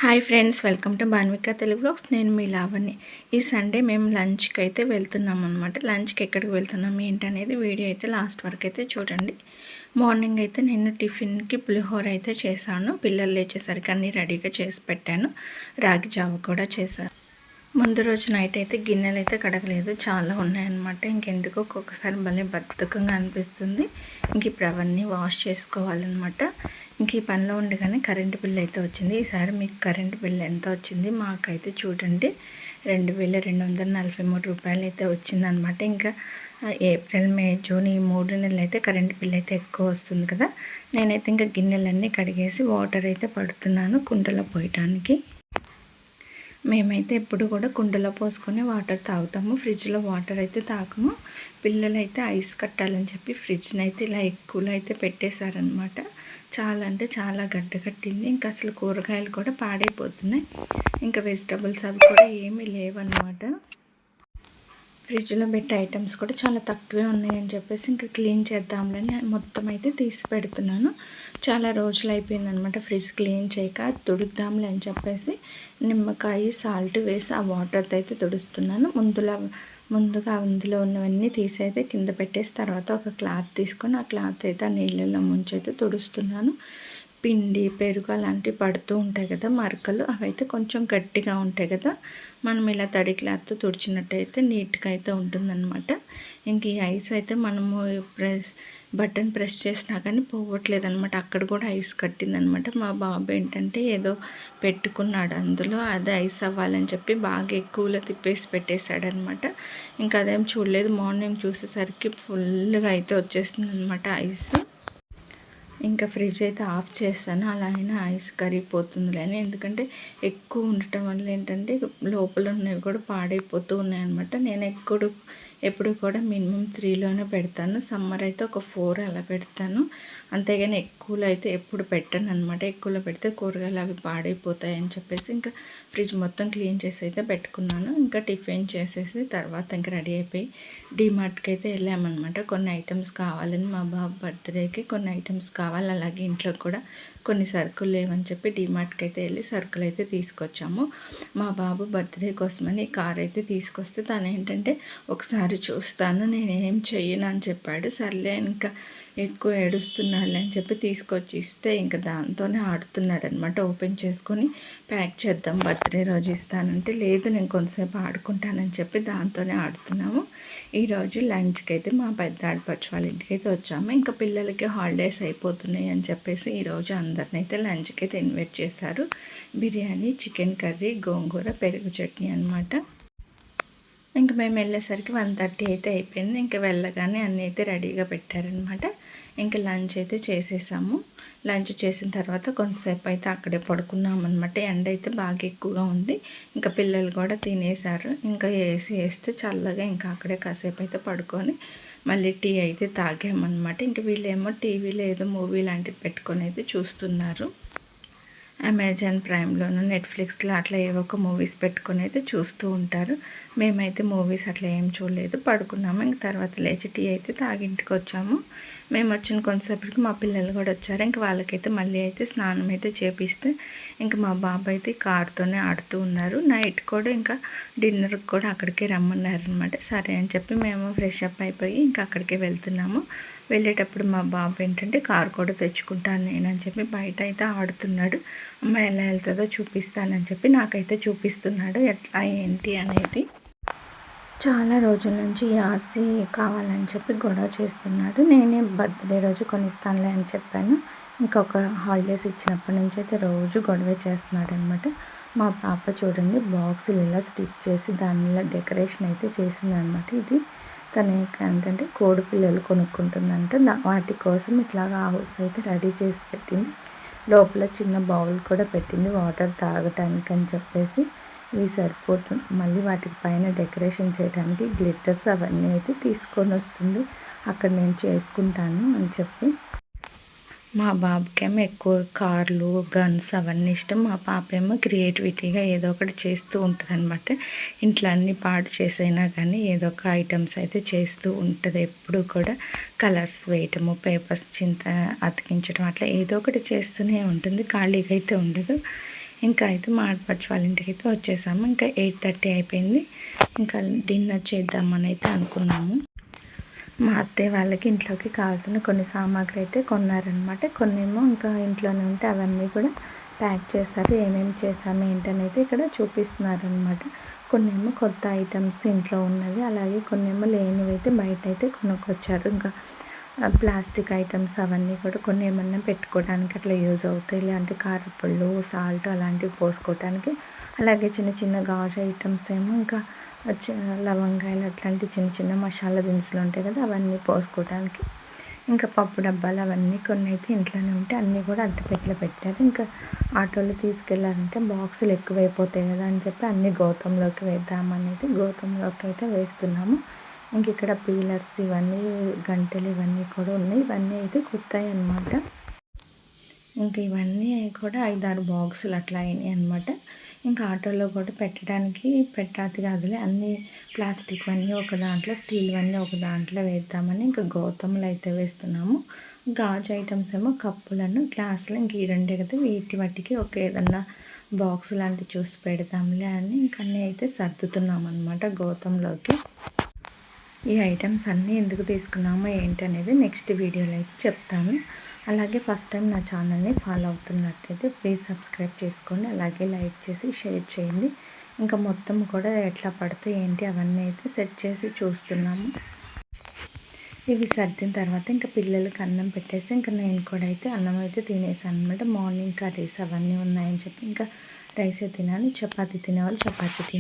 Hi friends, welcome to Banvika Telugu vlogs. నేను మీ లావణ్య. ఈ సండే మేము లంచ్కి అయితే వెళ్తున్నాం అనమాట. లంచ్కి ఎక్కడికి వెళ్తున్నాం ఏంటనేది వీడియో అయితే లాస్ట్ వరకు అయితే చూడండి. మార్నింగ్ అయితే నేను టిఫిన్కి పులిహోర అయితే చేశాను. పిల్లలు లేచేసరికి అన్నీ రెడీగా చేసి పెట్టాను. రాగి జావ కూడా చేశాను. ముందు రోజు నైట్ అయితే గిన్నెలు అయితే కడగలేదు, చాలా ఉన్నాయన్నమాట. ఇంకెందుకు ఒక్కొక్కసారి భలే బద్ధకంగా అనిపిస్తుంది. ఇంక ఇప్పుడు అవన్నీ వాష్ చేసుకోవాలన్నమాట. ఇంక ఈ పనిలో ఉండగానే కరెంటు బిల్ అయితే వచ్చింది. ఈసారి మీకు కరెంటు బిల్ ఎంత వచ్చింది మాకైతే చూడండి, 2243 రూపాయలు అయితే వచ్చిందనమాట. ఇంకా ఏప్రిల్, మే, జూన్ ఈ 3 నెలలు అయితే కరెంటు బిల్ అయితే ఎక్కువ వస్తుంది కదా. నేనైతే ఇంకా గిన్నెలన్నీ కడిగేసి వాటర్ అయితే పడుతున్నాను కుండలో పోయటానికి. మేమైతే ఎప్పుడు కూడా కుండలో పోసుకొని వాటర్ తాగుతాము, ఫ్రిడ్జ్లో వాటర్ అయితే తాగము. పిల్లలు అయితే ఐస్ కట్టాలని చెప్పి ఫ్రిడ్జ్ని అయితే ఇలా ఎక్కువలో అయితే పెట్టేశారనమాట. చాలా అంటే చాలా గడ్డ కట్టింది. ఇంకా అసలు కూరగాయలు కూడా పాడైపోతున్నాయి. ఇంకా వెజిటబుల్స్ అవి కూడా ఏమీ లేవన్నమాట. ఫ్రిడ్జ్లో పెట్టే ఐటమ్స్ కూడా చాలా తక్కువే ఉన్నాయని చెప్పేసి ఇంకా క్లీన్ చేద్దాంలని మొత్తం అయితే తీసి పెడుతున్నాను. చాలా రోజులు అయిపోయిందనమాట ఫ్రిడ్జ్ క్లీన్ చేయక. తుడుద్దాంలే అని చెప్పేసి నిమ్మకాయ, సాల్ట్ వేసి ఆ వాటర్తో అయితే తుడుస్తున్నాను. ముందుగా అందులో ఉన్నవన్నీ తీసి అయితే కింద పెట్టేసి తర్వాత ఒక క్లాత్ తీసుకొని ఆ క్లాత్ అయితే ఆ నీళ్ళలో ముంచి అయితే తుడుస్తున్నాను. పిండి, పెరుగు అలాంటివి పడుతూ ఉంటాయి కదా మరకలు, అవైతే కొంచెం గట్టిగా ఉంటాయి కదా. మనం ఇలా తడి క్లాత్తో తుడిచినట్టయితే నీట్గా అయితే ఉంటుందన్నమాట. ఇంక ఈ ఐస్ అయితే మనము బటన్ ప్రెస్ చేసినా కానీ పోవట్లేదు అనమాట. అక్కడ కూడా ఐస్ కట్టిందనమాట. మా బాబు ఏంటంటే ఏదో పెట్టుకున్నాడు అందులో, అదే ఐస్ అవ్వాలని చెప్పి బాగా ఎక్కువలో తిప్పేసి పెట్టేశాడనమాట. ఇంకా అదేం చూడలేదు. మార్నింగ్ చూసేసరికి ఫుల్గా అయితే వచ్చేసింది అనమాట ఐస్. ఇంకా ఫ్రిడ్జ్ అయితే ఆఫ్ చేస్తాను. అలా అయినా ఐస్ కరిగిపోతుందిలే అని. ఎందుకంటే ఎక్కువ ఉండటం వల్ల ఏంటంటే లోపల ఉన్నవి కూడా పాడైపోతూ ఉన్నాయన్నమాట. నేను ఎప్పుడు కూడా మినిమం 3లోనే పెడతాను. సమ్మర్ అయితే ఒక 4 అలా పెడతాను. అంతేగాని ఎక్కువలో అయితే ఎప్పుడు పెట్టను అనమాట. ఎక్కువలో పెడితే కూరగాయలు అవి పాడైపోతాయి అని చెప్పేసి ఇంకా ఫ్రిడ్జ్ మొత్తం క్లీన్ చేసి అయితే పెట్టుకున్నాను. ఇంకా టిఫిన్ చేసేసి తర్వాత ఇంకా రెడీ అయిపోయి డీమార్ట్కి అయితే వెళ్ళామన్నమాట. కొన్ని ఐటమ్స్ కావాలని, మా బాబు బర్త్డేకి కొన్ని ఐటమ్స్ కావాలి, అలాగే ఇంట్లో కూడా కొన్ని సరుకులు లేవని చెప్పి డీమార్ట్కి అయితే వెళ్ళి సరుకులు అయితే తీసుకొచ్చాము. మా బాబు బర్త్డే కోసమని కార్ అయితే తీసుకొస్తే తను ఏంటంటే ఒకసారి చూస్తాను, నేనేం చెయ్యను అని చెప్పాడు. సర్లే ఇంకా ఎక్కువ ఏడుస్తున్నాడులే అని చెప్పి తీసుకొచ్చి ఇస్తే ఇంకా దాంతోనే ఆడుతున్నాడు అనమాట. ఓపెన్ చేసుకొని ప్యాక్ చేద్దాం, బర్త్డే రోజు ఇస్తానంటే లేదు నేను కొంతసేపు ఆడుకుంటానని చెప్పి దాంతోనే ఆడుతున్నాము. ఈరోజు లంచ్కి అయితే మా పెద్ద ఆడపడుచు వాళ్ళ ఇంటికి అయితే వచ్చాము. ఇంకా పిల్లలకి హాలిడేస్ అయిపోతున్నాయి అని చెప్పేసి ఈరోజు అందరిని అయితే లంచ్కి అయితే ఇన్వైట్ చేశారు. బిర్యానీ, చికెన్ కర్రీ, గోంగూర, పెరుగు చట్నీ అనమాట. ఇంక మేము వెళ్ళేసరికి 1:30 అయితే అయిపోయింది. ఇంక వెళ్ళగానే అన్నీ అయితే రెడీగా పెట్టారనమాట. ఇంక లంచ్ అయితే చేసేసాము. లంచ్ చేసిన తర్వాత కొంతసేపు అయితే అక్కడే పడుకున్నామన్నమాట. ఎండ అయితే బాగా ఎక్కువగా ఉంది. ఇంకా పిల్లలు కూడా తినేశారు. ఇంకా ఏసీ వేస్తే చల్లగా ఇంకా అక్కడే కాసేపు అయితే పడుకొని మళ్ళీ టీ అయితే తాగామన్నమాట. ఇంక వీళ్ళేమో టీవీలో ఏదో మూవీ లాంటిది పెట్టుకొని అయితే చూస్తున్నారు. అమెజాన్ ప్రైమ్లోను, నెట్ఫ్లిక్స్లో అట్లా ఏవో ఒక మూవీస్ పెట్టుకొని అయితే చూస్తూ ఉంటారు. మేమైతే మూవీస్ అట్లా ఏం చూడలేదు, పడుకున్నాము. ఇంక తర్వాత లేచి టీ అయితే తాగి ఇంటికి వచ్చాము. మేము వచ్చిన కొంతసేపటికి మా పిల్లలు కూడా వచ్చారు. ఇంక వాళ్ళకైతే మళ్ళీ అయితే స్నానం అయితే చేపిస్తే ఇంక మా బాబు అయితే కార్తోనే ఆడుతూ ఉన్నారు. నైట్ కూడా ఇంకా డిన్నర్కి కూడా అక్కడికే రమ్మన్నారనమాట. సరే అని చెప్పి మేము ఫ్రెష్ అప్ అయిపోయి ఇంకా అక్కడికే వెళ్తున్నాము. వెళ్ళేటప్పుడు మా బాబు ఏంటంటే కారు కూడా తెచ్చుకుంటాను నేనని చెప్పి బయట అయితే ఆడుతున్నాడు. అమ్మ ఎలా వెళ్తుందో చూపిస్తానని చెప్పి నాకైతే చూపిస్తున్నాడు ఎట్లా ఏంటి అనేది. చాలా రోజుల నుంచి ఈ ఆర్సీ కావాలని చెప్పి గొడవ చేస్తున్నాడు. నేనే బర్త్డే రోజు కొనిస్తానులే అని చెప్పాను. ఇంకొక హాలిడేస్ ఇచ్చినప్పటి నుంచి అయితే రోజు గొడవ చేస్తున్నాడు అనమాట. మా పాప చూడండి బాక్సులు ఇలా స్టిచ్ చేసి దానిలో డెకరేషన్ అయితే చేసిందనమాట. ఇది తను ఏంటంటే కోడి పిల్లలు కొనుక్కుంటుందంటే వాటి కోసం ఇట్లాగా హౌస్ అయితే రెడీ చేసి పెట్టింది. లోపల చిన్న బౌల్ కూడా పెట్టింది వాటర్ తాగటానికి అని చెప్పేసి. ఇవి సరిపోతుంది. మళ్ళీ వాటికి పైన డెకరేషన్ చేయడానికి గ్లిట్టర్స్ అవన్నీ అయితే తీసుకొని వస్తుంది. అక్కడ నేను చేసుకుంటాను అని చెప్పి. మా బాబుకేమో ఎక్కువ కార్లు, గన్స్ అవన్నీ ఇష్టం. మా పాప ఏమో క్రియేటివిటీగా ఏదో ఒకటి చేస్తూ ఉంటుంది అనమాట. ఇంట్లో అన్నీ పాడు చేసైనా కానీ ఏదో ఒక ఐటమ్స్ అయితే చేస్తూ ఉంటుంది. ఎప్పుడు కూడా కలర్స్ వేయటము, పేపర్స్ చింత అతికించడం అట్లా ఏదో ఒకటి చేస్తూనే ఉంటుంది. ఖాళీగా అయితే ఉండదు. ఇంకా అయితే మా ఆడపడుచు వాళ్ళ ఇంటికి అయితే వచ్చేసాము. ఇంకా 8:30 అయిపోయింది. ఇంకా డిన్నర్ చేద్దామని అయితే అనుకున్నాము. మా అత్తయ్య వాళ్ళకి ఇంట్లోకి కావాల్సిన కొన్ని సామాగ్రి అయితే కొన్నారనమాట. కొన్నేమో ఇంకా ఇంట్లోనే ఉంటే అవన్నీ కూడా ప్యాక్ చేశారు. ఏమేమి చేసాము ఏంటనైతే ఇక్కడ చూపిస్తున్నారనమాట. కొన్నేమో కొత్త ఐటమ్స్ ఇంట్లో ఉన్నవి, అలాగే కొన్నేమో లేనివి అయితే బయట అయితే కొనుక్కొచ్చారు. ఇంకా ప్లాస్టిక్ ఐటమ్స్ అవన్నీ కూడా కొన్ని ఏమన్నా పెట్టుకోవడానికి అట్లా యూజ్ అవుతాయి. ఇలాంటి కారపళ్ళు, సాల్ట్ అలాంటివి పోసుకోవడానికి. అలాగే చిన్న చిన్న గాజు ఐటమ్స్ ఏమో ఇంకా లవంగాయలు అట్లాంటి చిన్న చిన్న మసాలా దినుసులు ఉంటాయి కదా, అవన్నీ పోసుకోవడానికి. ఇంకా పప్పు డబ్బాలు అవన్నీ కొన్ని అయితే ఇంట్లోనే ఉంటే అన్నీ కూడా అట్టపెట్టెలో పెట్టారు. ఇంకా ఆటోలో తీసుకెళ్ళాలంటే బాక్సులు ఎక్కువైపోతాయి కదా అని చెప్పి అన్నీ గౌతంలోకి వేద్దామనేది గౌతంలోకి అయితే వేస్తున్నాము. ఇంక ఇక్కడ పీలర్స్ ఇవన్నీ గంటెలు ఇవన్నీ కూడా ఉన్నాయి. ఇవన్నీ అయితే కొత్తవి అనమాట. ఇంక ఇవన్నీ కూడా 5-6 బాక్సులు అట్లా అయినాయి అనమాట. ఇంకా ఆటోలో కూడా పెట్టడానికి పెట్టాది కాదులే, అన్నీ ప్లాస్టిక్ అన్నీ ఒక దాంట్లో, స్టీల్ అన్నీ ఒక దాంట్లో వేద్దామని ఇంకా గౌతంలో అయితే వేస్తున్నాము. గాజు ఐటమ్స్ ఏమో కప్పులను, గ్లాసులు ఇంక ఈ రెండే కదా, వీటి మట్టికి ఒక ఏదన్నా బాక్స్ లాంటివి చూసి పెడదాంలే అని ఇంక అన్నీ అయితే సర్దుతున్నాం అనమాట గౌతంలోకి. ఈ ఐటమ్స్ అన్నీ ఎందుకు తీసుకున్నామో ఏంటనేది నెక్స్ట్ వీడియోలో అయితే చెప్తాను. అలాగే ఫస్ట్ టైం నా ఛానల్ని ఫాలో అవుతున్నట్టయితే ప్లీజ్ సబ్స్క్రైబ్ చేసుకోండి. అలాగే లైక్ చేసి షేర్ చేయండి. ఇంకా మొత్తం కూడా ఎట్లా పడితే ఏంటి అవన్నీ అయితే సెట్ చేసి చూస్తున్నాము. ఇవి సర్దిన తర్వాత ఇంకా పిల్లలకి అన్నం పెట్టేసి ఇంకా నేను కూడా అయితే అన్నం అయితే తినేసాను అనమాట. మార్నింగ్ కర్రీస్ అవన్నీ ఉన్నాయని చెప్పి ఇంకా రైసే తినాలి. చపాతీ తినేవాళ్ళు చపాతీ తిని